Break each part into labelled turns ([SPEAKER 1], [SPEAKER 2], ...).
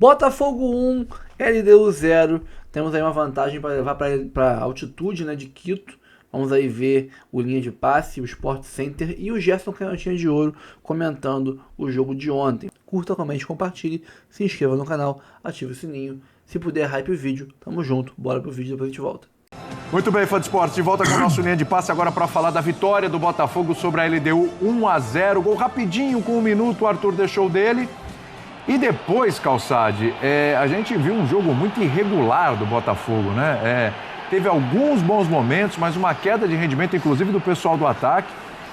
[SPEAKER 1] Botafogo 1, LDU 0. Temos aí uma vantagem para levar para a altitude, né, de Quito. Vamos aí ver o Linha de Passe, o Sport Center e o Gerson Canhotinha de Ouro comentando o jogo de ontem. Curta, comente, compartilhe, se inscreva no canal, ative o sininho. Se puder, hype o vídeo. Tamo junto, bora pro vídeo, depois a gente volta.
[SPEAKER 2] Muito bem, fã de esporte, de volta com o nosso Linha de Passe agora para falar da vitória do Botafogo sobre a LDU 1-0. Gol rapidinho, com 1 minuto, o Arthur deixou dele. E depois, Calçade, a gente viu um jogo muito irregular do Botafogo, né? Teve alguns bons momentos, mas uma queda de rendimento, inclusive do pessoal do ataque.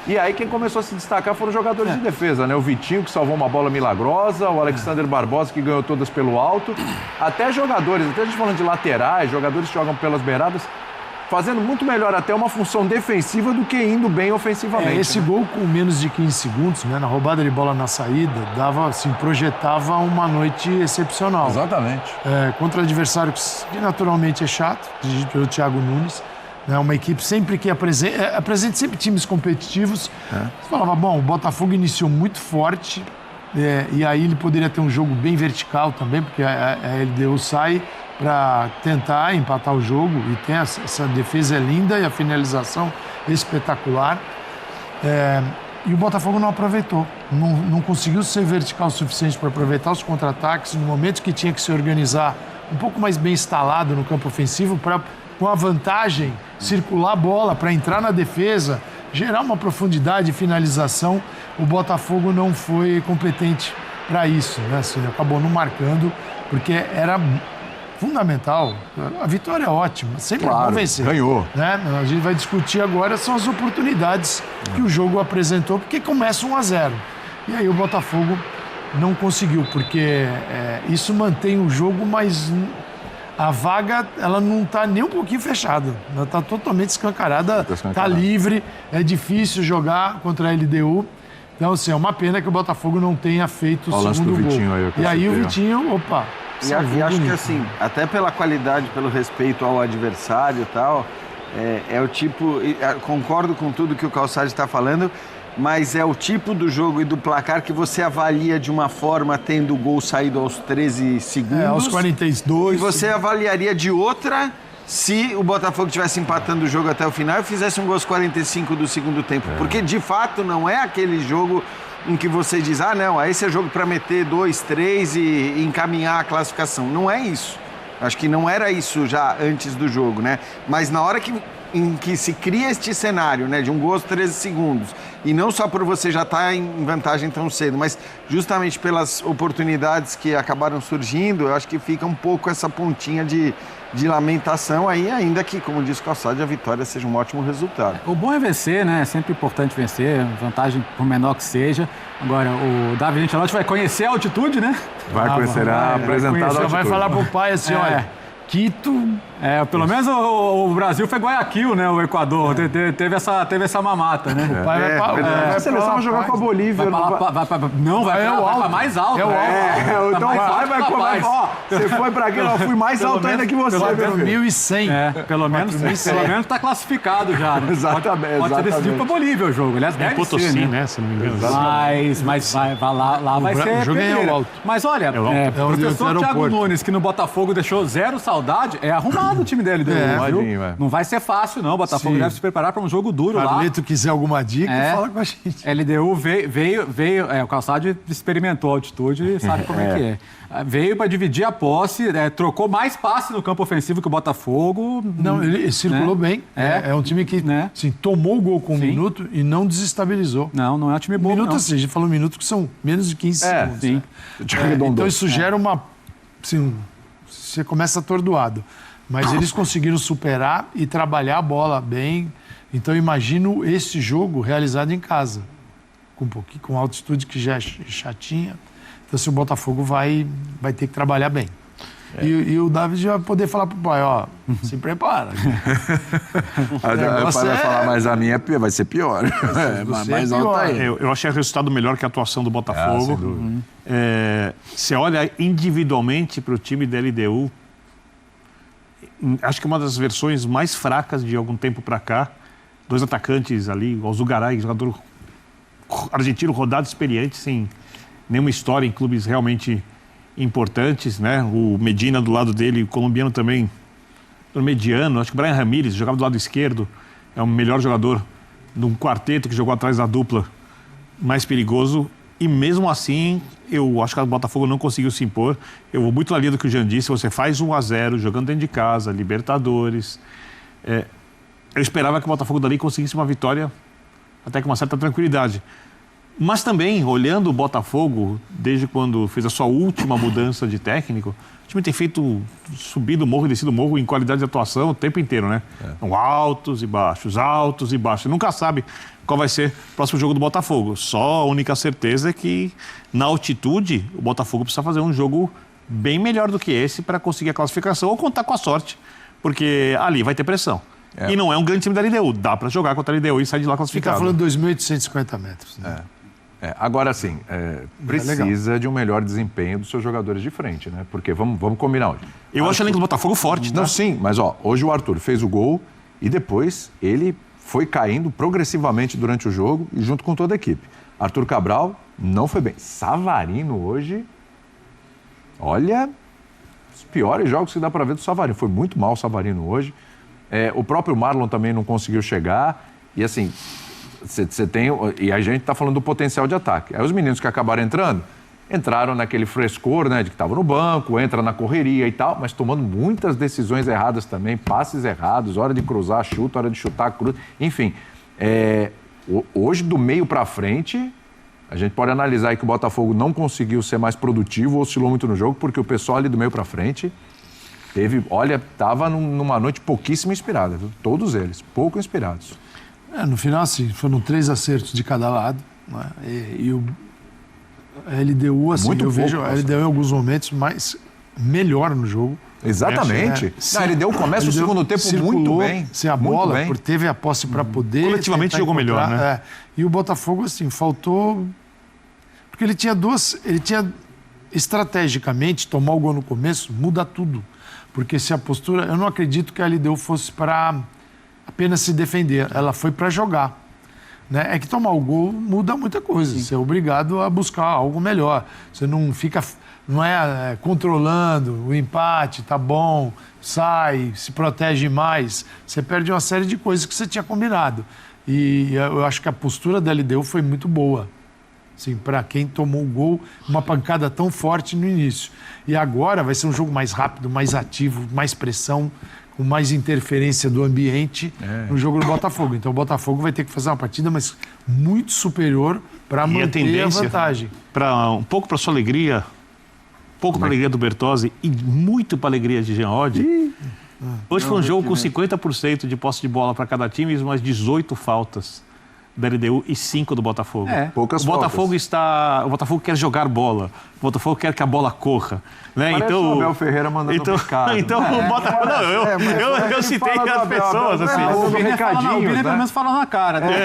[SPEAKER 2] E aí quem começou a se destacar foram os jogadores de defesa, né? O Vitinho, que salvou uma bola milagrosa, o Alexander Barbosa, que ganhou todas pelo alto. Até jogadores, até a gente falando de laterais, jogadores que jogam pelas beiradas, fazendo muito melhor até uma função defensiva do que indo bem ofensivamente.
[SPEAKER 3] Esse gol com menos de 15 segundos, né, na roubada de bola na saída, dava, assim, projetava uma noite excepcional.
[SPEAKER 2] Exatamente.
[SPEAKER 3] Contra adversário que naturalmente é chato, dirigido pelo Thiago Nunes. Né, uma equipe sempre que apresenta sempre times competitivos. Você falava, bom, o Botafogo iniciou muito forte, e aí ele poderia ter um jogo bem vertical também, porque a LDU sai para tentar empatar o jogo, e tem essa defesa linda e a finalização espetacular. E o Botafogo não aproveitou, não conseguiu ser vertical o suficiente para aproveitar os contra-ataques no momento que tinha que se organizar um pouco mais bem instalado no campo ofensivo para, com a vantagem, circular a bola para entrar na defesa, gerar uma profundidade de finalização. O Botafogo não foi competente para isso, né? Assim, acabou não marcando, porque era fundamental. A vitória é ótima, sempre é bom vencer.
[SPEAKER 2] Ganhou.
[SPEAKER 3] Né? A gente vai discutir agora são as oportunidades que o jogo apresentou, porque começa 1-0. E aí o Botafogo não conseguiu, porque isso mantém o jogo, mas a vaga ela não está nem um pouquinho fechada. Ela está totalmente escancarada, está livre, é difícil jogar contra a LDU. Então, assim, é uma pena que o Botafogo não tenha feito o segundo gol. E aí o Vitinho, opa...
[SPEAKER 4] E acho que, assim, até pela qualidade, pelo respeito ao adversário e tal, é o tipo... Concordo com tudo que o Calçade está falando, mas é o tipo do jogo e do placar que você avalia de uma forma tendo o gol saído aos 13 segundos.
[SPEAKER 3] Aos 42.
[SPEAKER 4] E você avaliaria de outra se o Botafogo estivesse empatando o jogo até o final e fizesse um gol aos 45 do segundo tempo. Porque, de fato, não é aquele jogo em que você diz, não, esse é jogo para meter 2, 3 e encaminhar a classificação. Não é isso. Acho que não era isso já antes do jogo, né? Mas na hora em que se cria este cenário, né, de um gol aos 13 segundos, e não só por você já estar em vantagem tão cedo, mas justamente pelas oportunidades que acabaram surgindo, eu acho que fica um pouco essa pontinha de lamentação aí, ainda que, como disse o Calçade, a vitória seja um ótimo resultado.
[SPEAKER 5] O bom é vencer, né? É sempre importante vencer, vantagem por menor que seja. Agora, o David Ancelotti vai conhecer a altitude, né?
[SPEAKER 2] Vai conhecer a apresentada altitude.
[SPEAKER 3] Vai falar pro pai assim, olha, Quito...
[SPEAKER 5] pelo menos o Brasil foi Guayaquil, né? O Equador. Teve essa mamata, né?
[SPEAKER 3] O pai
[SPEAKER 2] a seleção vai jogar com a Bolívia.
[SPEAKER 5] Vai pra mais alto.
[SPEAKER 2] Então o pai vai começar. Ó, você foi pra aqui, eu fui mais alto ainda que você.
[SPEAKER 3] Pelo 1.100.
[SPEAKER 5] Pelo menos tá classificado já, né?
[SPEAKER 2] Exatamente.
[SPEAKER 5] Pode ser decidido pra Bolívia o jogo. Aliás, deve
[SPEAKER 6] Potosí,
[SPEAKER 5] ser,
[SPEAKER 6] né? Se não me engano.
[SPEAKER 5] Mas lá vai ser...
[SPEAKER 3] O jogo é alto.
[SPEAKER 5] Mas olha, o professor Thiago Nunes, que no Botafogo deixou zero saudade, é arrumado o time dele. Não vai ser fácil, não. O Botafogo deve se preparar para um jogo duro lá. Se o
[SPEAKER 3] Carleto quiser alguma dica, fala com a gente.
[SPEAKER 5] LDU veio o Calçade experimentou a altitude e sabe como é que é. Veio para dividir a posse, trocou mais passe no campo ofensivo que o Botafogo.
[SPEAKER 3] Não, ele circulou bem. É um time que assim, tomou o gol com 1 minuto e não desestabilizou.
[SPEAKER 5] Não é um time bom,
[SPEAKER 3] minuto,
[SPEAKER 5] não.
[SPEAKER 3] Assim, a gente falou 1 minuto que são menos de 15 segundos.
[SPEAKER 5] Sim.
[SPEAKER 3] Então isso gera uma... Assim, você começa atordoado. Mas eles conseguiram superar e trabalhar a bola bem. Então, eu imagino esse jogo realizado em casa, com altitude que já é chatinha. Então, assim, o Botafogo vai ter que trabalhar bem. E o David vai poder falar pro pai, se prepara.
[SPEAKER 2] O pai vai falar, mas a minha vai ser pior. Mais alta aí.
[SPEAKER 6] Eu achei o resultado melhor que a atuação do Botafogo.
[SPEAKER 2] Sem dúvida.
[SPEAKER 6] Você olha individualmente para o time da LDU, acho que uma das versões mais fracas de algum tempo para cá. 2 atacantes ali, o Zugaray, jogador argentino rodado, experiente, sem nenhuma história em clubes realmente importantes, né? O Medina do lado dele, o colombiano também, mediano. Acho que o Brian Ramírez jogava do lado esquerdo, é o melhor jogador de um quarteto que jogou atrás da dupla mais perigoso. E mesmo assim, eu acho que o Botafogo não conseguiu se impor. Eu vou muito na linha do que o Jean disse, você faz 1-0 jogando dentro de casa, Libertadores. Eu esperava que o Botafogo dali conseguisse uma vitória até com uma certa tranquilidade. Mas também, olhando o Botafogo, desde quando fez a sua última mudança de técnico, o time tem subido morro e descido morro em qualidade de atuação o tempo inteiro, né? Altos e baixos, altos e baixos. Você nunca sabe qual vai ser o próximo jogo do Botafogo. Só a única certeza é que, na altitude, o Botafogo precisa fazer um jogo bem melhor do que esse para conseguir a classificação ou contar com a sorte, porque ali vai ter pressão. E não é um grande time da LDU. Dá para jogar contra a LDU e sair de lá classificado.
[SPEAKER 3] Você está falando de 2.850 metros. Né?
[SPEAKER 2] Agora, sim, precisa de um melhor desempenho dos seus jogadores de frente, né? Porque vamos combinar hoje.
[SPEAKER 6] Eu acho o elenco do Botafogo forte, tá?
[SPEAKER 2] Não, sim, mas hoje o Arthur fez o gol e depois ele foi caindo progressivamente durante o jogo e junto com toda a equipe. Arthur Cabral não foi bem. Savarino hoje, olha, os piores jogos que dá para ver do Savarino. Foi muito mal o Savarino hoje. O próprio Marlon também não conseguiu chegar. E assim, você tem... E a gente está falando do potencial de ataque. Aí os meninos que acabaram entraram naquele frescor, né, de que estavam no banco, entra na correria e tal, mas tomando muitas decisões erradas também, passes errados, hora de cruzar, chuta, hora de chutar, cruz. Enfim, hoje do meio para frente, a gente pode analisar aí que o Botafogo não conseguiu ser mais produtivo, oscilou muito no jogo, porque o pessoal ali do meio para frente estava numa noite pouquíssimo inspirada, viu? Todos eles, pouco inspirados.
[SPEAKER 3] No final, assim, foram 3 acertos de cada lado, né? E o LDU, assim,
[SPEAKER 2] muito
[SPEAKER 3] eu
[SPEAKER 2] pouco,
[SPEAKER 3] vejo a LDU em alguns momentos melhor no jogo.
[SPEAKER 2] Exatamente. A LDU começa o segundo tempo muito bem.
[SPEAKER 3] Sem a bola, porque teve a posse para poder...
[SPEAKER 6] Coletivamente jogou melhor, né?
[SPEAKER 3] E o Botafogo, assim, faltou... Porque ele tinha estrategicamente, tomar o gol no começo, muda tudo. Porque se a postura... Eu não acredito que a LDU fosse para apenas se defender. Ela foi para jogar. Né? É que tomar o gol muda muita coisa. Sim. Você é obrigado a buscar algo melhor. Você não fica... Não é controlando o empate, tá bom, sai, se protege mais. Você perde uma série de coisas que você tinha combinado. E eu acho que a postura da LDU foi muito boa. Assim, para quem tomou o gol, uma pancada tão forte no início. E agora vai ser um jogo mais rápido, mais ativo, mais pressão, com mais interferência do ambiente no jogo do Botafogo. Então o Botafogo vai ter que fazer uma partida mas muito superior para manter a vantagem.
[SPEAKER 6] Um pouco para sua alegria, pouco para a alegria do Bertozzi e muito para a alegria de Jean Oddi. Hoje foi um jogo com 50% de posse de bola para cada time e umas 18 faltas da LDU e 5 do Botafogo.
[SPEAKER 2] Poucas
[SPEAKER 6] o Botafogo quer jogar bola. O Botafogo quer que a bola corra. Né?
[SPEAKER 2] Parece o Abel Ferreira mandando um recado.
[SPEAKER 6] Então o Botafogo... eu citei as pessoas, assim.
[SPEAKER 5] O Birner pelo menos fala na cara. Né?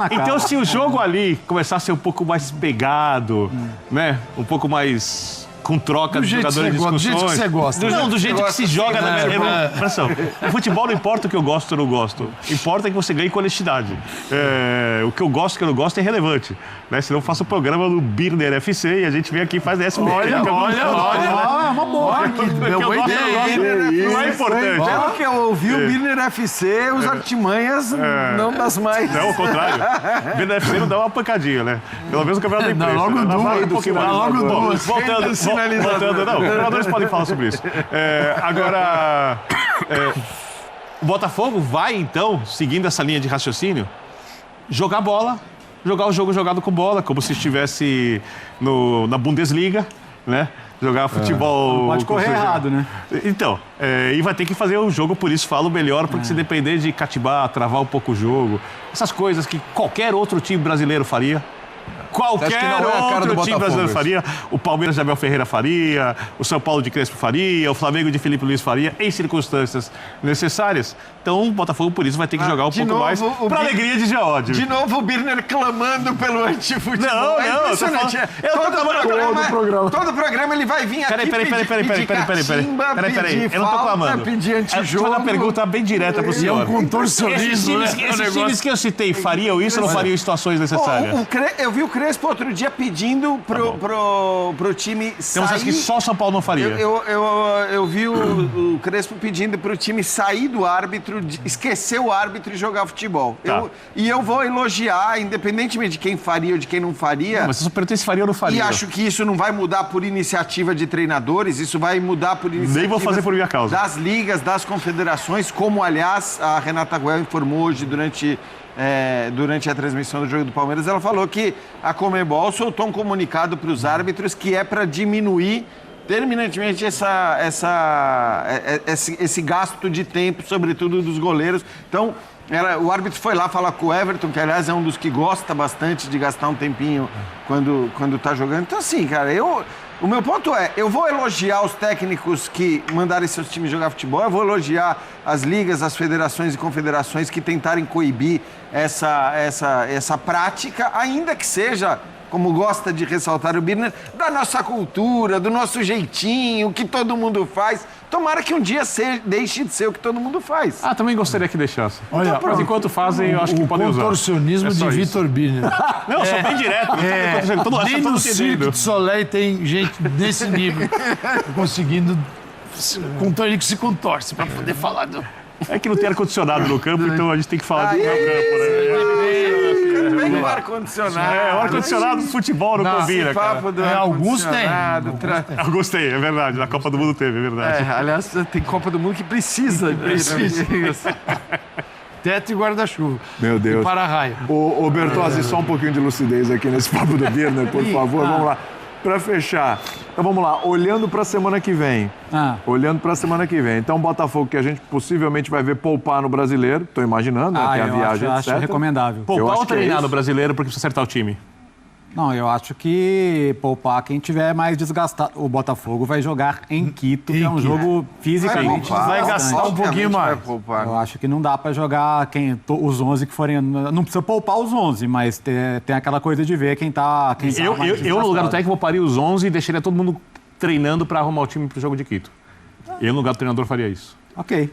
[SPEAKER 6] Então se o jogo ali começar a ser um pouco mais pegado, né? Um pouco mais... com troca de jogadores e discussões.
[SPEAKER 3] Do jeito que você gosta.
[SPEAKER 6] Não, do jeito que se joga na minha... O futebol não importa o que eu gosto ou não gosto. Importa que você ganhe com honestidade. O que eu gosto e o que eu não gosto é irrelevante. Né? Senão eu faço o programa do Birner FC e a gente vem aqui e faz SPT.
[SPEAKER 3] Olha.
[SPEAKER 5] É uma boa.
[SPEAKER 3] Boa ideia.
[SPEAKER 6] Não é importante.
[SPEAKER 4] Pelo que eu ouvi, o Birner FC, os artimanhas não das mais.
[SPEAKER 6] Não, ao contrário. O Birner FC não dá uma pancadinha, né? Pelo menos o campeonato da imprensa.
[SPEAKER 3] Logo duas.
[SPEAKER 6] Voltando, não, os jogadores podem falar sobre isso. Agora, o Botafogo vai, então, seguindo essa linha de raciocínio, jogar bola, jogar o jogo jogado com bola, como se estivesse na Bundesliga, né? Jogar futebol...
[SPEAKER 5] Não pode correr errado, né?
[SPEAKER 6] Então, e vai ter que fazer o jogo, por isso falo melhor, porque se depender de cativar, travar um pouco o jogo, essas coisas que qualquer outro time brasileiro faria, qualquer outro time brasileiro faria, o Palmeiras de Abel Ferreira faria, o São Paulo de Crespo faria, o Flamengo de Felipe Luiz faria, em circunstâncias necessárias. Então o Botafogo, por isso, vai ter que jogar um pouco mais para alegria de Jean Oddi.
[SPEAKER 4] De novo o Birner clamando pelo antifutebol.
[SPEAKER 6] Não, impressionante.
[SPEAKER 4] Todo programa ele vai vir aqui
[SPEAKER 6] Peraí, eu não tô clamando.
[SPEAKER 4] Pedir antijogo.
[SPEAKER 6] Deixa eu fazer uma pergunta bem direta pro senhor.
[SPEAKER 3] É um contorcionismo,
[SPEAKER 6] Esses times que eu citei fariam isso ou não fariam em situações necessárias?
[SPEAKER 4] Eu vi o Crespo Crespo outro dia pedindo pro time sair...
[SPEAKER 6] Temos acho que só o São Paulo não faria.
[SPEAKER 4] Eu vi o Crespo pedindo pro time sair do árbitro, esquecer o árbitro e jogar futebol.
[SPEAKER 6] Tá.
[SPEAKER 4] Eu vou elogiar, independentemente de quem faria ou de quem não faria.
[SPEAKER 6] Não, mas você só perguntou se faria ou não faria.
[SPEAKER 4] E acho que isso não vai mudar por iniciativa de treinadores, isso vai mudar por iniciativa...
[SPEAKER 6] Nem vou fazer por minha causa.
[SPEAKER 4] Das ligas, das confederações, como, aliás, a Renata Guel informou hoje durante a transmissão do jogo do Palmeiras. Ela falou que a Conmebol soltou um comunicado para os árbitros que é para diminuir terminantemente esse gasto de tempo, sobretudo dos goleiros. Então, o árbitro foi lá falar com o Everton, que, aliás, é um dos que gosta bastante de gastar um tempinho quando tá jogando. Então, assim, cara, o meu ponto é, eu vou elogiar os técnicos que mandarem seus times jogar futebol, eu vou elogiar as ligas, as federações e confederações que tentarem coibir essa prática, ainda que seja, como gosta de ressaltar o Birner, da nossa cultura, do nosso jeitinho, o que todo mundo faz. Tomara que um dia deixe de ser o que todo mundo faz.
[SPEAKER 6] Também gostaria que deixasse.
[SPEAKER 3] Olha,
[SPEAKER 6] mas enquanto fazem, eu acho que podem usar.
[SPEAKER 3] O contorcionismo de Vitor Birner.
[SPEAKER 6] Não, eu sou bem direto.
[SPEAKER 3] Nem no Cirque du Soleil tem gente desse nível conseguindo ele que se contorce para poder falar do...
[SPEAKER 6] É que não tem ar-condicionado no campo, então a gente tem que falar do meu campo, né?
[SPEAKER 4] Tem o ar-condicionado.
[SPEAKER 6] O ar-condicionado do futebol não combina, cara.
[SPEAKER 3] Alguns tem.
[SPEAKER 6] Alguns tem, é verdade. Na Copa do Mundo teve, é verdade.
[SPEAKER 4] Aliás, tem Copa do Mundo que precisa.
[SPEAKER 3] Teto e guarda-chuva.
[SPEAKER 2] Meu Deus.
[SPEAKER 3] E para-raio.
[SPEAKER 2] Ô Bertozzi, só um pouquinho de lucidez aqui nesse papo do Birner, por favor. Vamos lá. Para fechar. Então vamos lá. Olhando para a semana que vem. Então, Botafogo, que a gente possivelmente vai ver poupar no Brasileiro. Estou imaginando, né? Tem a viagem, etc.
[SPEAKER 5] Acho recomendável.
[SPEAKER 6] Poupar ou treinar no Brasileiro porque precisa acertar o time?
[SPEAKER 5] Não, eu acho que poupar quem tiver mais desgastado. O Botafogo vai jogar em Quito, que é um jogo fisicamente
[SPEAKER 3] vai gastar um pouquinho mais.
[SPEAKER 5] Eu acho que não dá pra jogar os 11 que forem... Não precisa poupar os 11, mas tem aquela coisa de ver quem tá
[SPEAKER 6] Eu no lugar do técnico, pouparia os 11 e deixaria todo mundo treinando pra arrumar o time pro jogo de Quito. Eu, no lugar do treinador, faria isso.
[SPEAKER 5] Ok.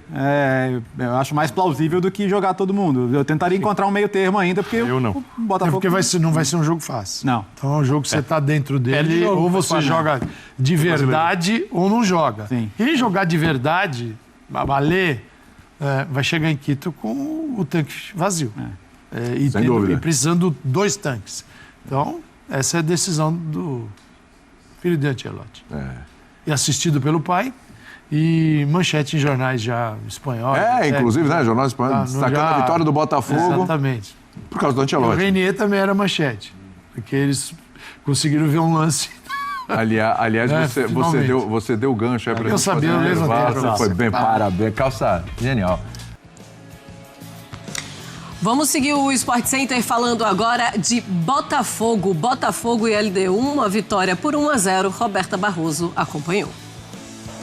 [SPEAKER 5] Eu acho mais plausível do que jogar todo mundo. Eu tentaria encontrar um meio termo ainda, porque
[SPEAKER 6] eu não.
[SPEAKER 5] O Botafogo...
[SPEAKER 3] porque não vai ser um jogo fácil.
[SPEAKER 5] Não.
[SPEAKER 3] Então é um jogo que você está dentro dele,
[SPEAKER 5] jogo,
[SPEAKER 3] ou você joga de verdade ou não joga.
[SPEAKER 5] Sim.
[SPEAKER 3] Quem jogar de verdade, valer, vai chegar em Quito com o tanque vazio. E precisando 2 tanques. Então, essa é a decisão do filho de Ancelotti. E assistido pelo pai. E manchete em jornais já espanhóis.
[SPEAKER 2] Inclusive, né? Jornais espanhóis destacando a vitória do Botafogo.
[SPEAKER 3] Exatamente.
[SPEAKER 2] Por causa do Ancelotti.
[SPEAKER 3] O Renier também era manchete. Porque eles conseguiram ver um lance.
[SPEAKER 2] Aliás, você deu gancho aí pra gente.
[SPEAKER 3] Eu sabia mesmo.
[SPEAKER 2] Foi bem, parabéns. Calça, genial.
[SPEAKER 7] Vamos seguir o Sport Center falando agora de Botafogo. Botafogo e LDU, uma vitória por 1-0. Roberta Barroso acompanhou.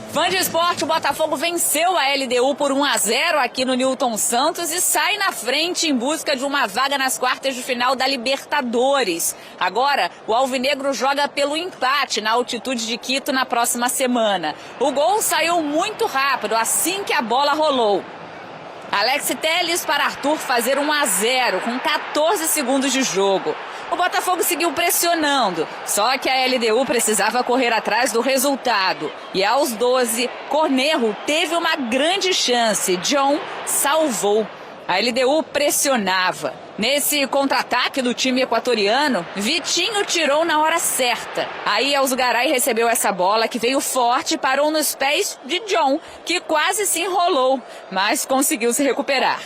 [SPEAKER 8] Fã de esporte, o Botafogo venceu a LDU por 1-0 aqui no Newton Santos e sai na frente em busca de uma vaga nas quartas de final da Libertadores. Agora, o Alvinegro joga pelo empate na altitude de Quito na próxima semana. O gol saiu muito rápido assim que a bola rolou. Alex Telles para Arthur fazer 1-0 com 14 segundos de jogo. O Botafogo seguiu pressionando, só que a LDU precisava correr atrás do resultado. E aos 12, Cornejo teve uma grande chance. John salvou. A LDU pressionava. Nesse contra-ataque do time equatoriano, Vitinho tirou na hora certa. Aí Alzugaray recebeu essa bola que veio forte e parou nos pés de John, que quase se enrolou, mas conseguiu se recuperar.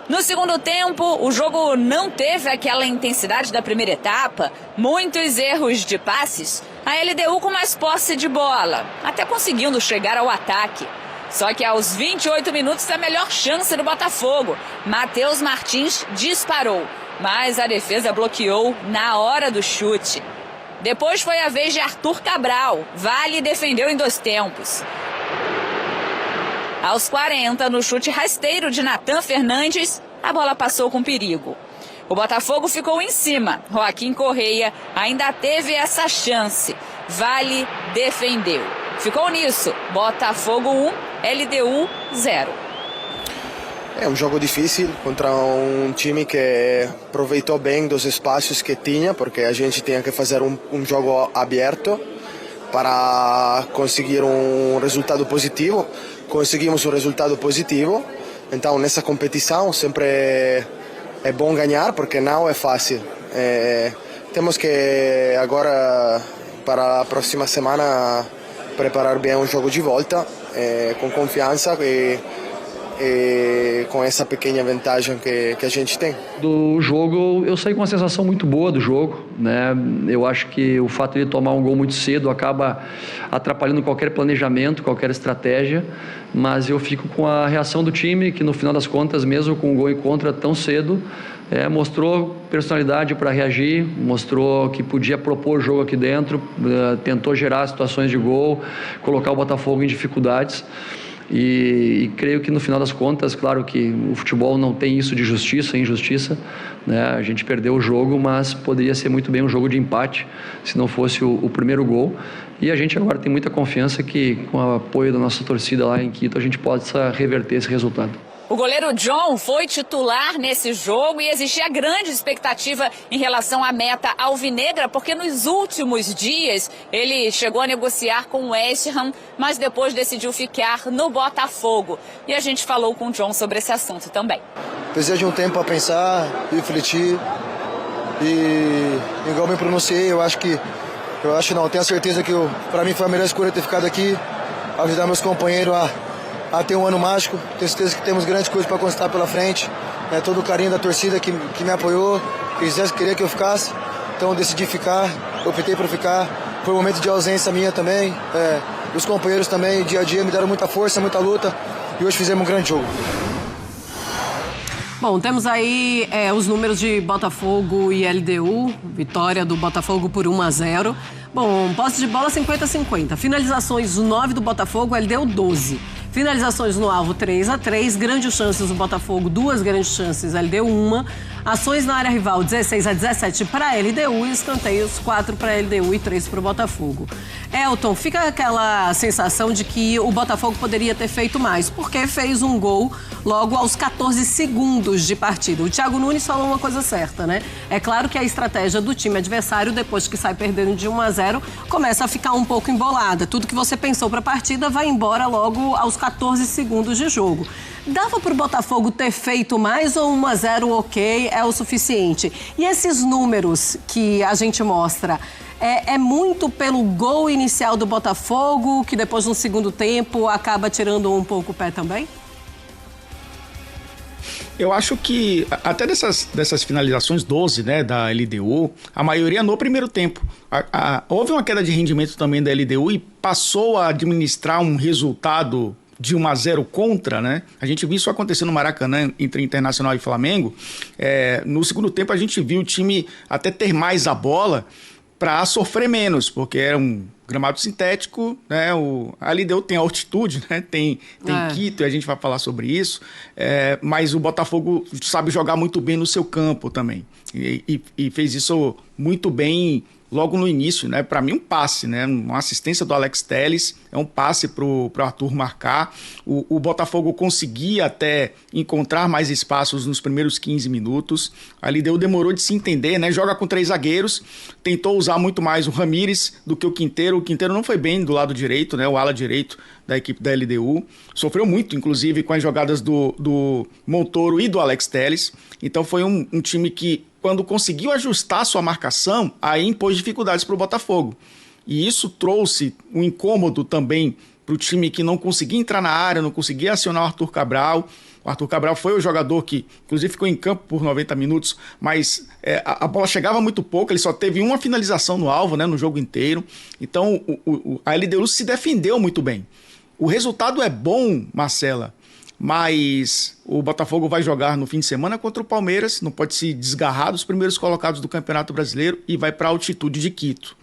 [SPEAKER 8] No segundo tempo, o jogo não teve aquela intensidade da primeira etapa, muitos erros de passes, a LDU com mais posse de bola, até conseguindo chegar ao ataque. Só que aos 28 minutos, a melhor chance do Botafogo, Matheus Martins disparou, mas a defesa bloqueou na hora do chute. Depois foi a vez de Arthur Cabral, Vale defendeu em 2 tempos. Aos 40, no chute rasteiro de Natan Fernandes, a bola passou com perigo. O Botafogo ficou em cima. Joaquim Correia ainda teve essa chance. Vale defendeu. Ficou nisso. Botafogo 1, LDU 0.
[SPEAKER 9] É um jogo difícil contra um time que aproveitou bem dos espaços que tinha, porque a gente tinha que fazer um jogo aberto para conseguir um resultado positivo. Conseguimos um resultado positivo, então nessa competição sempre é bom ganhar, porque não é fácil. Temos que agora, para a próxima semana, preparar bem um jogo de volta, com confiança e com essa pequena vantagem que a gente tem.
[SPEAKER 10] Do jogo, eu saí com uma sensação muito boa do jogo, né? Eu acho que o fato de tomar um gol muito cedo acaba atrapalhando qualquer planejamento, qualquer estratégia, mas eu fico com a reação do time, que no final das contas, mesmo com o gol em contra tão cedo, mostrou personalidade para reagir, mostrou que podia propor jogo aqui dentro, tentou gerar situações de gol, colocar o Botafogo em dificuldades. E creio que no final das contas, claro que o futebol não tem isso de justiça e injustiça, né? A gente perdeu o jogo, mas poderia ser muito bem um jogo de empate se não fosse o primeiro gol. E a gente agora tem muita confiança que, com o apoio da nossa torcida lá em Quito, a gente possa reverter esse resultado.
[SPEAKER 8] O goleiro John foi titular nesse jogo e existia grande expectativa em relação à meta alvinegra, porque nos últimos dias ele chegou a negociar com o West Ham, mas depois decidiu ficar no Botafogo. E a gente falou com o John sobre esse assunto também.
[SPEAKER 9] Precisei de um tempo para pensar, refletir e, igual me pronunciei, tenho certeza que para mim foi a melhor escolha ter ficado aqui, ajudar meus companheiros a ter um ano mágico. Tenho certeza que temos grandes coisas para conquistar pela frente. Todo o carinho da torcida que me apoiou, queria que eu ficasse. Então eu decidi ficar, optei por ficar. Foi um momento de ausência minha também. Os companheiros também, dia a dia, me deram muita força, muita luta. E hoje fizemos um grande jogo.
[SPEAKER 7] Bom, temos aí os números de Botafogo e LDU. Vitória do Botafogo por 1-0. Bom, posse de bola 50-50. Finalizações 9 do Botafogo, LDU 12. Finalizações no alvo 3-3, grandes chances do Botafogo, 2 grandes chances, LDU 1. Ações na área rival 16-17 para a LDU e escanteios 4 para a LDU e 3 para o Botafogo. Elton, fica aquela sensação de que o Botafogo poderia ter feito mais, porque fez um gol logo aos 14 segundos de partida. O Thiago Nunes falou uma coisa certa, né? É claro que a estratégia do time adversário, depois que sai perdendo de 1-0, começa a ficar um pouco embolada. Tudo que você pensou para a partida vai embora logo aos 14 segundos de jogo. Dava para o Botafogo ter feito mais ou 1-0 ok, é o suficiente? E esses números que a gente mostra, é muito pelo gol inicial do Botafogo, que depois no segundo tempo acaba tirando um pouco o pé também?
[SPEAKER 11] Eu acho que até dessas finalizações 12, né, da LDU, a maioria no primeiro tempo. Houve uma queda de rendimento também da LDU e passou a administrar um resultado de 1-0 contra, né? A gente viu isso acontecer no Maracanã entre Internacional e Flamengo. No segundo tempo a gente viu o time até ter mais a bola para sofrer menos, porque era um gramado sintético, né? A LDU tem altitude, né? Tem Quito, e a gente vai falar sobre isso, mas o Botafogo sabe jogar muito bem no seu campo também, e fez isso muito bem logo no início, né? Para mim, um passe, né? Uma assistência do Alex Telles, é um passe pro Arthur marcar. O Botafogo conseguia até encontrar mais espaços nos primeiros 15 minutos. A LDU demorou de se entender, né? Joga com 3 zagueiros, tentou usar muito mais o Ramírez do que o Quinteiro. O Quinteiro não foi bem do lado direito, né? O ala direito da equipe da LDU. Sofreu muito, inclusive, com as jogadas do Montoro e do Alex Telles. Então foi um time que, quando conseguiu ajustar sua marcação, aí impôs dificuldades para o Botafogo. E isso trouxe um incômodo também para o time que não conseguia entrar na área, não conseguia acionar o Arthur Cabral. O Arthur Cabral foi o jogador que, inclusive, ficou em campo por 90 minutos, mas a bola chegava muito pouco, ele só teve uma finalização no alvo, né, no jogo inteiro. Então, a LDU se defendeu muito bem. O resultado é bom, Marcela, mas o Botafogo vai jogar no fim de semana contra o Palmeiras, não pode se desgarrar dos primeiros colocados do Campeonato Brasileiro e vai para a altitude de Quito.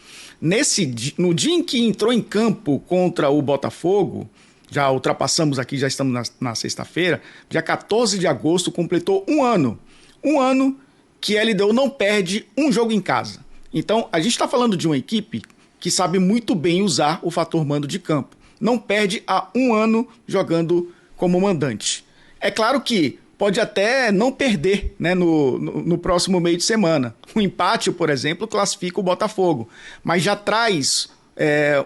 [SPEAKER 11] No dia em que entrou em campo contra o Botafogo, já ultrapassamos aqui, já estamos na sexta-feira, dia 14 de agosto, completou um ano. Um ano que a LDU não perde um jogo em casa. Então, a gente está falando de uma equipe que sabe muito bem usar o fator mando de campo. Não perde há um ano jogando como mandante. É claro que pode até não perder, né, no próximo meio de semana. O empate, por exemplo, classifica o Botafogo, mas já traz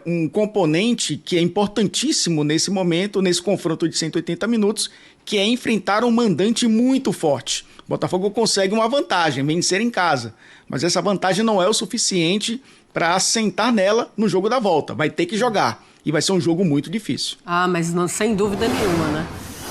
[SPEAKER 11] um componente que é importantíssimo nesse momento, nesse confronto de 180 minutos, que é enfrentar um mandante muito forte. O Botafogo consegue uma vantagem, vencer em casa, mas essa vantagem não é o suficiente para assentar nela no jogo da volta. Vai ter que jogar e vai ser um jogo muito difícil.
[SPEAKER 7] Mas não, sem dúvida nenhuma, né?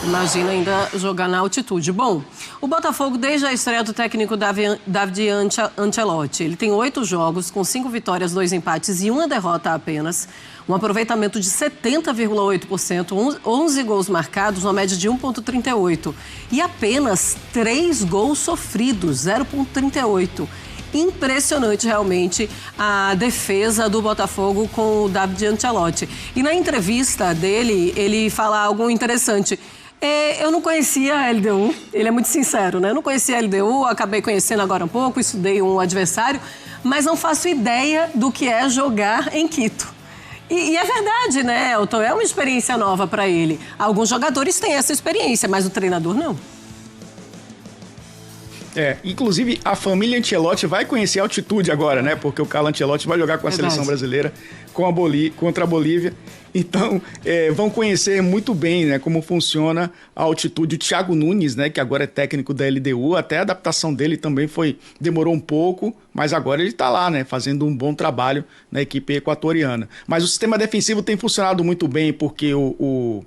[SPEAKER 7] Imagina ainda jogar na altitude. Bom, o Botafogo, desde a estreia do técnico David Ancelotti, ele tem 8 jogos, com 5 vitórias, 2 empates e 1 derrota apenas. Um aproveitamento de 70,8%, 11 gols marcados, uma média de 1,38. E apenas 3 gols sofridos, 0,38. Impressionante realmente a defesa do Botafogo com o David Ancelotti. E na entrevista dele, ele fala algo interessante. Eu não conhecia a LDU, ele é muito sincero, né? Eu não conhecia a LDU, acabei conhecendo agora um pouco, estudei um adversário, mas não faço ideia do que é jogar em Quito. E é verdade, né, Elton? É uma experiência nova para ele. Alguns jogadores têm essa experiência, mas o treinador não.
[SPEAKER 11] Inclusive a família Ancelotti vai conhecer a altitude agora, né? Porque o Carlo Ancelotti vai jogar com a seleção brasileira contra a Bolívia. Então, vão conhecer muito bem, né, como funciona a altitude. O Thiago Nunes, né, que agora é técnico da LDU, até a adaptação dele também demorou um pouco, mas agora ele está lá, né, fazendo um bom trabalho na equipe equatoriana. Mas o sistema defensivo tem funcionado muito bem, porque o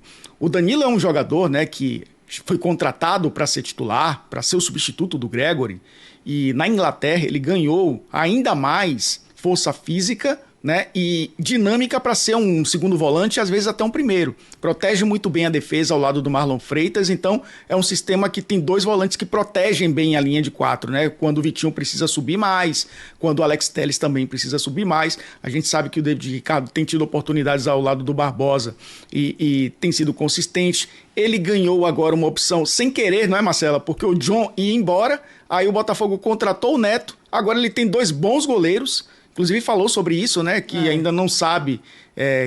[SPEAKER 11] Danilo é um jogador, né, que foi contratado para ser titular, para ser o substituto do Gregori, e na Inglaterra ele ganhou ainda mais força física, né, e dinâmica para ser um segundo volante, às vezes até um primeiro. Protege muito bem a defesa ao lado do Marlon Freitas, então é um sistema que tem 2 volantes que protegem bem a linha de 4, né? Quando o Vitinho precisa subir mais, quando o Alex Telles também precisa subir mais. A gente sabe que o David Ricardo tem tido oportunidades ao lado do Barbosa e tem sido consistente. Ele ganhou agora uma opção sem querer, não é, Marcela? Porque o John ia embora, aí o Botafogo contratou o Neto, agora ele tem 2 bons goleiros. Inclusive falou sobre isso, né? Que ainda não sabe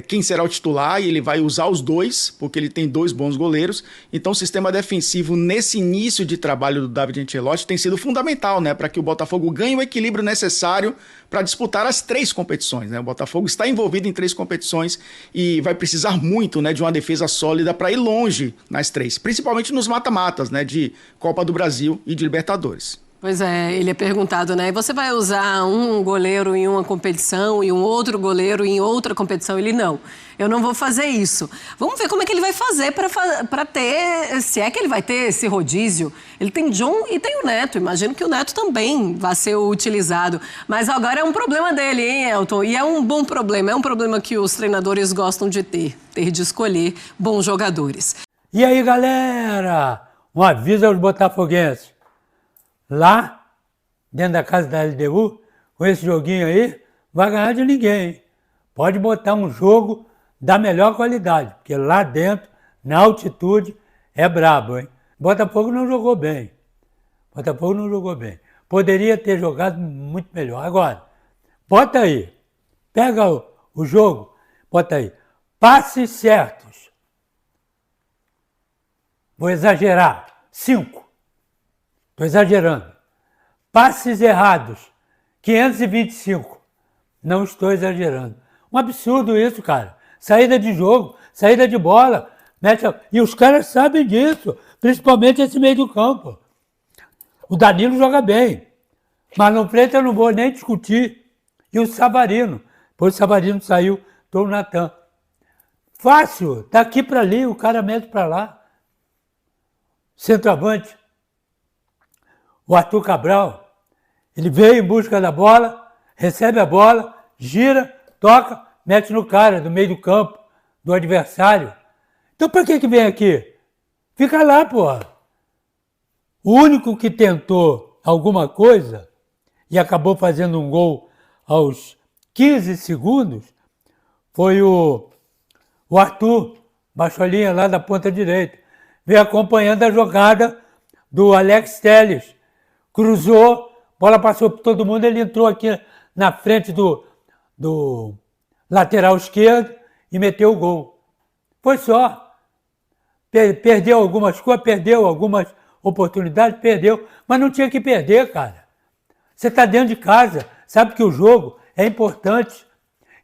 [SPEAKER 11] quem será o titular e ele vai usar os 2, porque ele tem 2 bons goleiros. Então o sistema defensivo nesse início de trabalho do David Ancelotti tem sido fundamental, né? Para que o Botafogo ganhe o equilíbrio necessário para disputar as 3 competições, né? O Botafogo está envolvido em 3 competições e vai precisar muito, né, de uma defesa sólida para ir longe nas 3, principalmente nos mata-matas, né? De Copa do Brasil e de Libertadores.
[SPEAKER 7] Pois é, ele é perguntado, né? Você vai usar um goleiro em uma competição e um outro goleiro em outra competição? Ele, não, eu não vou fazer isso. Vamos ver como é que ele vai fazer para ter, se é que ele vai ter esse rodízio. Ele tem John e tem o Neto, imagino que o Neto também vai ser utilizado. Mas agora é um problema dele, hein, Elton? E é um bom problema, é um problema que os treinadores gostam de ter de escolher bons jogadores.
[SPEAKER 12] E aí, galera? Um aviso aos botafoguenses. Lá, dentro da casa da LDU, com esse joguinho aí, vai ganhar de ninguém, hein? Pode botar um jogo da melhor qualidade, porque lá dentro, na altitude, é brabo, hein? Botafogo não jogou bem. Botafogo não jogou bem. Poderia ter jogado muito melhor. Agora, bota aí, pega o jogo, bota aí, passes certos. Vou exagerar, 5. Estou exagerando. Passes errados, 525. Não estou exagerando. Um absurdo isso, cara. Saída de jogo, saída de bola. E os caras sabem disso, principalmente esse meio do campo. O Danilo joga bem. Marlon Freitas eu não vou nem discutir. E o Savarino. Depois o Savarino saiu, estou o Natan. Fácil, daqui para ali, o cara mete para lá. Centroavante. O Arthur Cabral, ele veio em busca da bola, recebe a bola, gira, toca, mete no cara do meio do campo, do adversário. Então para que vem aqui? Fica lá, porra. O único que tentou alguma coisa e acabou fazendo um gol aos 15 segundos foi o Arthur, baixou a linha lá da ponta direita. Veio acompanhando a jogada do Alex Telles. Cruzou, bola passou por todo mundo, ele entrou aqui na frente do lateral esquerdo e meteu o gol. Foi só. Perdeu algumas coisas, perdeu algumas oportunidade, perdeu. Mas não tinha que perder, cara. Você está dentro de casa, sabe que o jogo é importante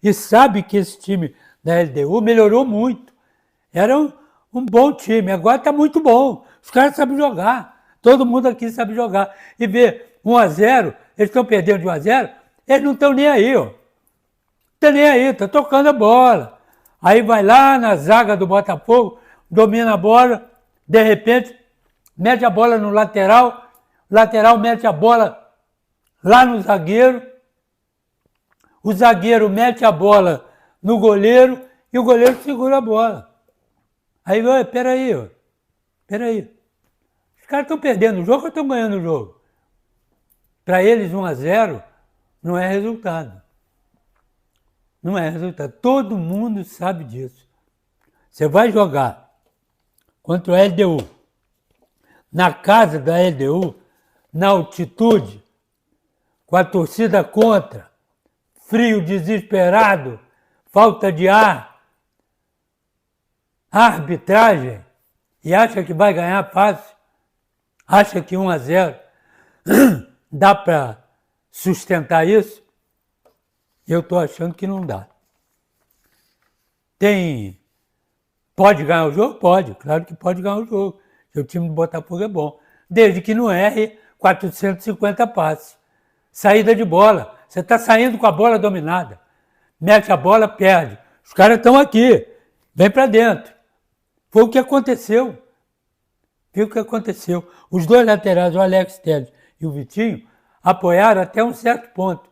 [SPEAKER 12] e sabe que esse time da LDU melhorou muito. Era um bom time, agora está muito bom. Os caras sabem jogar, todo mundo aqui sabe jogar. E ver 1-0, eles estão perdendo de 1-0, eles não estão nem aí, ó. Não estão nem aí, estão tocando a bola. Aí vai lá na zaga do Botafogo, domina a bola, de repente mete a bola no lateral, o lateral mete a bola lá no zagueiro, o zagueiro mete a bola no goleiro e o goleiro segura a bola. Aí, peraí. Os caras estão perdendo o jogo ou estão ganhando o jogo? Para eles 1-0 não é resultado. Não é resultado. Todo mundo sabe disso. Você vai jogar contra o LDU, na casa da LDU, na altitude, com a torcida contra, frio desesperado, falta de ar, arbitragem, e acha que vai ganhar fácil, acha que 1-0 dá para sustentar isso? Eu estou achando que não dá. Pode ganhar o jogo? Pode, claro que pode ganhar o jogo. O time do Botafogo é bom, desde que não erre 450 passes. Saída de bola. Você está saindo com a bola dominada. Mete a bola, perde. Os caras estão aqui. Vem para dentro. Foi o que aconteceu. Viu o que aconteceu? Os dois laterais, o Alex Telles e o Vitinho, apoiaram até um certo ponto.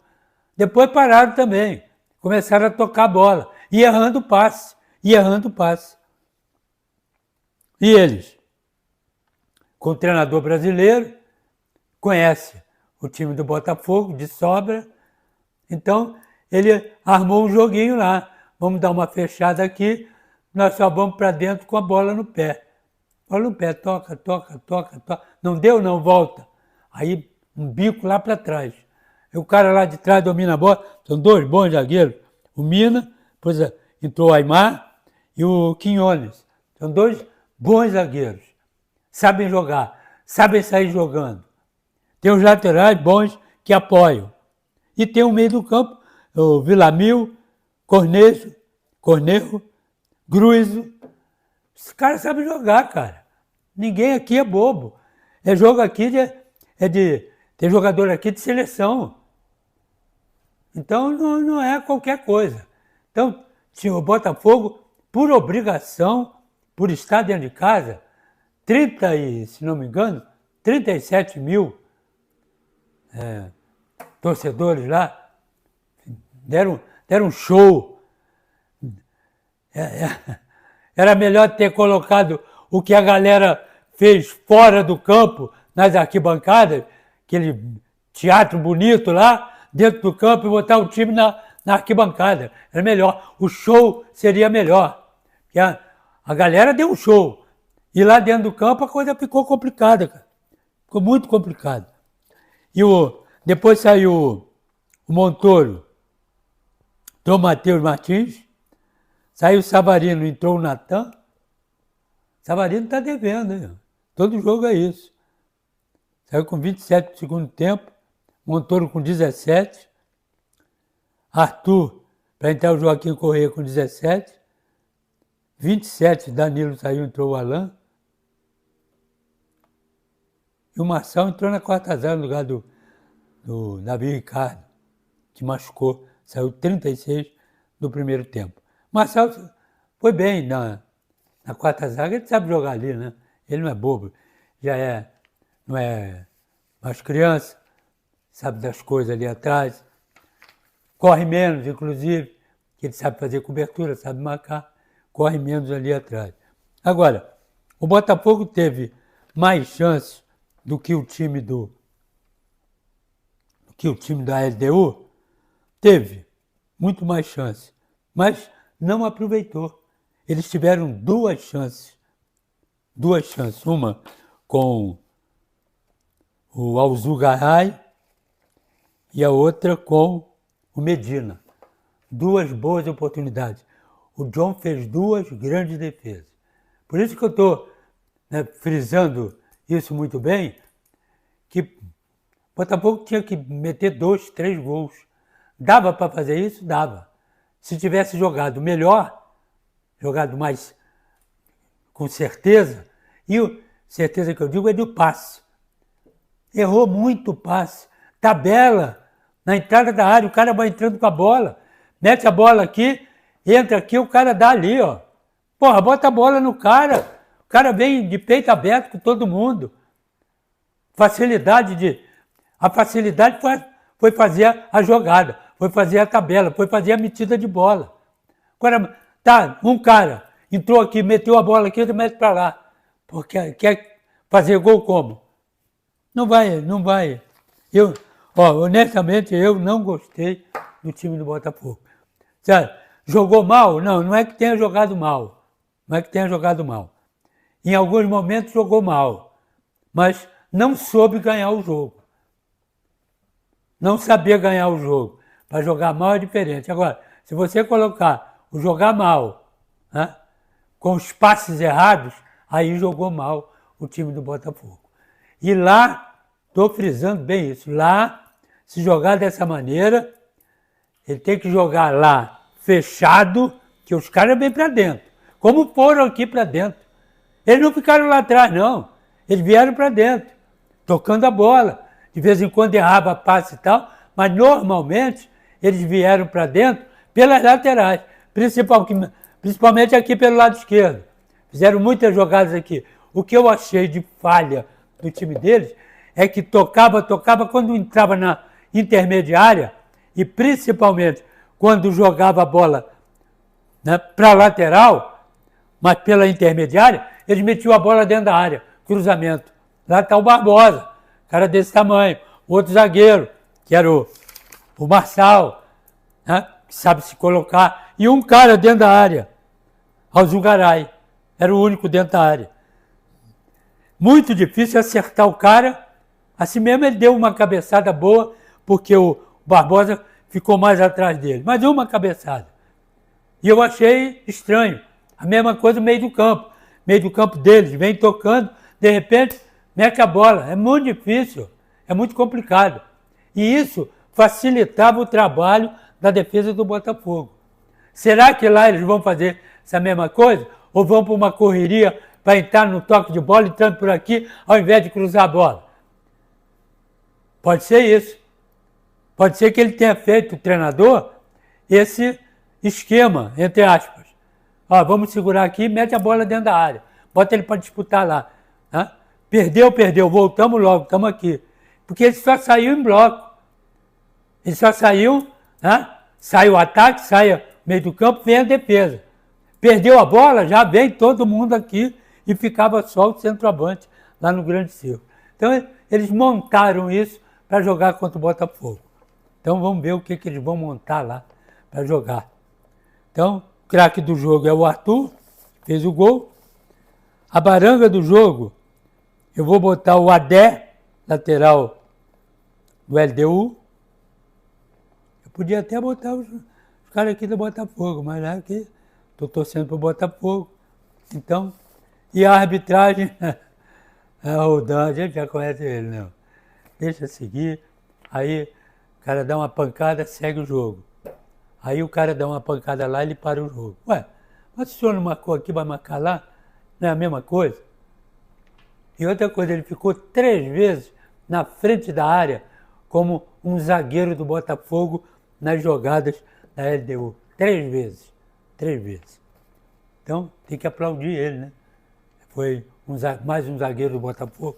[SPEAKER 12] Depois pararam também. Começaram a tocar a bola. E errando o passe. E eles, com o treinador brasileiro, conhece o time do Botafogo de sobra, então ele armou um joguinho lá, vamos dar uma fechada aqui, nós só vamos para dentro com a bola no pé. Bola no pé, toca, não deu, não, volta. Aí um bico lá para trás. E o cara lá de trás domina a bola, são dois bons zagueiros, o Mina, depois entrou o Aimar e o Quinones, são dois bons zagueiros, sabem jogar, sabem sair jogando. Tem os laterais bons que apoiam. E tem o meio do campo, o Vilamil, Cornejo, Gruizo. Os caras sabem jogar, cara. Ninguém aqui é bobo. Jogo aqui tem jogador aqui de seleção. Então não é qualquer coisa. Então, o Botafogo, por obrigação, por estar dentro de casa, se não me engano, 37 mil torcedores lá, deram um show. Era melhor ter colocado o que a galera fez fora do campo, nas arquibancadas, aquele teatro bonito lá, dentro do campo, e botar o time na arquibancada. Era melhor. O show seria melhor. Porque a galera deu um show. E lá dentro do campo a coisa ficou complicada, cara. Ficou muito complicado. E depois saiu o Montoro, entrou o Matheus Martins, saiu o Savarino, entrou o Natan. Savarino está devendo, hein? Todo jogo é isso. Saiu com 27 no segundo tempo, Montoro com 17, Arthur, para entrar o Joaquim Corrêa com 17, 27, Danilo saiu, entrou o Alain, e o Marçal entrou na quarta zaga no lugar do Davi Ricardo, que machucou, saiu 36 no primeiro tempo. Marçal foi bem na quarta zaga, ele sabe jogar ali, né? Ele não é bobo, não é mais criança, sabe das coisas ali atrás, corre menos, inclusive, que ele sabe fazer cobertura, sabe marcar, corre menos ali atrás. Agora, o Botafogo teve mais chances do que o time da LDU, teve muito mais chances, mas não aproveitou. Eles tiveram duas chances, uma com o Alzugaray e a outra com o Medina. Duas boas oportunidades. O John fez duas grandes defesas. Por isso que eu estou frisando isso muito bem, que o Botafogo tinha que meter 2, 3 gols. Dava para fazer isso? Dava. Se tivesse jogado melhor, jogado mais com certeza, e certeza que eu digo é do passe. Errou muito o passe. Tabela na entrada da área, o cara vai entrando com a bola, mete a bola aqui, entra aqui, o cara dá ali, ó. Porra, bota a bola no cara. O cara vem de peito aberto com todo mundo. A facilidade foi fazer a jogada, foi fazer a tabela, foi fazer a metida de bola. Agora, tá, um cara entrou aqui, meteu a bola aqui, ele mete para lá. Porque quer fazer gol como? Não vai. Honestamente, eu não gostei do time do Botafogo. Sabe? Jogou mal? Não é que tenha jogado mal. Em alguns momentos jogou mal, mas não soube ganhar o jogo. Não sabia ganhar o jogo. Para jogar mal é diferente. Agora, se você colocar o jogar mal, né, com os passes errados, aí jogou mal o time do Botafogo. E lá, estou frisando bem isso, lá, se jogar dessa maneira, ele tem que jogar lá fechado, que os caras vêm para dentro. Como foram aqui para dentro. Eles não ficaram lá atrás, não. Eles vieram para dentro, tocando a bola. De vez em quando errava passe e tal, mas normalmente eles vieram para dentro pelas laterais, principalmente aqui pelo lado esquerdo. Fizeram muitas jogadas aqui. O que eu achei de falha do time deles é que tocava, quando entrava na intermediária e principalmente quando jogava a bola, né, para a lateral, mas pela intermediária, eles metiam a bola dentro da área, cruzamento. Lá está o Barbosa, cara desse tamanho. Outro zagueiro, que era o Marçal, né, que sabe se colocar. E um cara dentro da área, Alzugaray, era o único dentro da área. Muito difícil acertar o cara. Assim mesmo ele deu uma cabeçada boa, porque o Barbosa ficou mais atrás dele. Mas uma cabeçada. E eu achei estranho. A mesma coisa no meio do campo. Meio do campo deles, vem tocando, de repente, mete a bola. É muito difícil, é muito complicado. E isso facilitava o trabalho da defesa do Botafogo. Será que lá eles vão fazer essa mesma coisa? Ou vão para uma correria para entrar no toque de bola, entrando por aqui, ao invés de cruzar a bola? Pode ser isso. Pode ser que ele tenha feito, o treinador, esse esquema, entre aspas. Ó, vamos segurar aqui, mete a bola dentro da área. Bota ele para disputar lá. Né? Perdeu, voltamos logo, estamos aqui. Porque ele só saiu em bloco. Ele só saiu, né? Sai o ataque, sai o meio do campo, vem a defesa. Perdeu a bola, já vem todo mundo aqui e ficava só o centroavante lá no Grande Circo. Então eles montaram isso para jogar contra o Botafogo. Então vamos ver o que eles vão montar lá para jogar. Então, o craque do jogo é o Arthur, fez o gol. A baranga do jogo, eu vou botar o Adé, lateral do LDU. Eu podia até botar os caras aqui do Botafogo, mas é que estou torcendo para o Botafogo. Então, e a arbitragem, a Rodan, a gente já conhece ele, não. Deixa seguir, aí o cara dá uma pancada, segue o jogo. Aí o cara dá uma pancada lá e ele para o jogo. Ué, mas se o senhor não marcou aqui, vai marcar lá? Não é a mesma coisa? E outra coisa, ele ficou 3 vezes na frente da área como um zagueiro do Botafogo nas jogadas da LDU. 3 vezes. 3 vezes. Então, tem que aplaudir ele, né? Foi mais um zagueiro do Botafogo.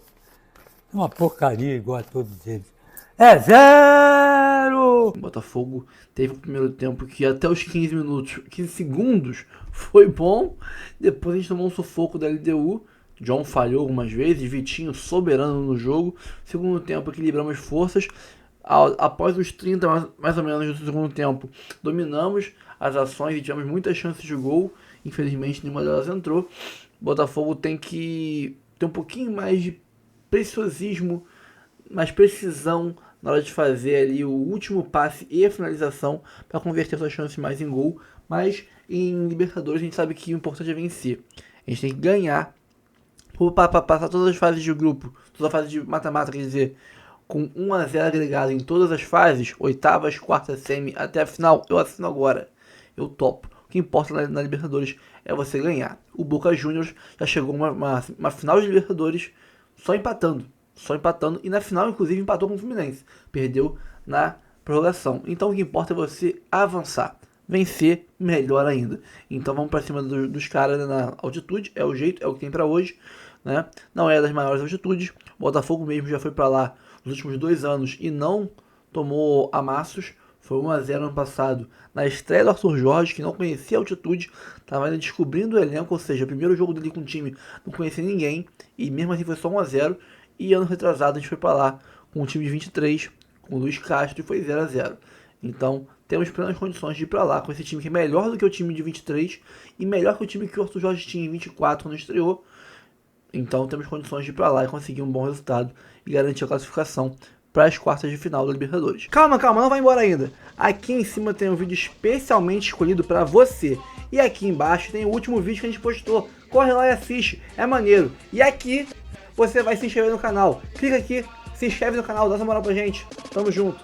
[SPEAKER 12] É uma porcaria igual a todos eles. É 0!
[SPEAKER 1] O Botafogo teve o primeiro tempo que até os 15 segundos foi bom. Depois a gente tomou um sufoco da LDU. John falhou algumas vezes, Vitinho soberano no jogo. Segundo tempo equilibramos forças. Após os 30 mais ou menos do segundo tempo, dominamos as ações e tivemos muitas chances de gol. Infelizmente nenhuma delas entrou. O Botafogo tem que ter um pouquinho mais de preciosismo, mais precisão na hora de fazer ali o último passe e a finalização para converter suas chances mais em gol. Mas em Libertadores a gente sabe que o importante é vencer. A gente tem que ganhar para passar todas as fases de grupo, toda a fase de mata-mata, quer dizer, com 1-0 agregado em todas as fases, oitavas, quartas, semi, até a final, eu assino agora. Eu topo. O que importa na Libertadores é você ganhar. O Boca Juniors já chegou uma final de Libertadores só empatando. E na final, inclusive, empatou com o Fluminense. Perdeu na prorrogação. Então o que importa é você avançar. Vencer, melhor ainda. Então vamos para cima dos caras na altitude. É o jeito, é o que tem para hoje. Né? Não é das maiores altitudes. O Botafogo mesmo já foi para lá nos últimos 2 anos e não tomou amassos. Foi 1-0 ano passado, na estreia do Arthur Jorge, que não conhecia a altitude, estava ainda descobrindo o elenco, ou seja, o primeiro jogo dele com o time não conhecia ninguém, e mesmo assim foi só 1-0, e ano retrasado a gente foi para lá com o time de 23, com o Luiz Castro, e foi 0-0. Então, temos plenas condições de ir para lá com esse time que é melhor do que o time de 23, e melhor que o time que o Arthur Jorge tinha em 24 quando estreou. Então, temos condições de ir para lá e conseguir um bom resultado, e garantir a classificação para as quartas de final da Libertadores. Calma, não vai embora ainda. Aqui em cima tem um vídeo especialmente escolhido para você. E aqui embaixo tem o último vídeo que a gente postou. Corre lá e assiste, é maneiro. E aqui você vai se inscrever no canal. Clica aqui, se inscreve no canal, dá essa moral pra gente. Tamo junto.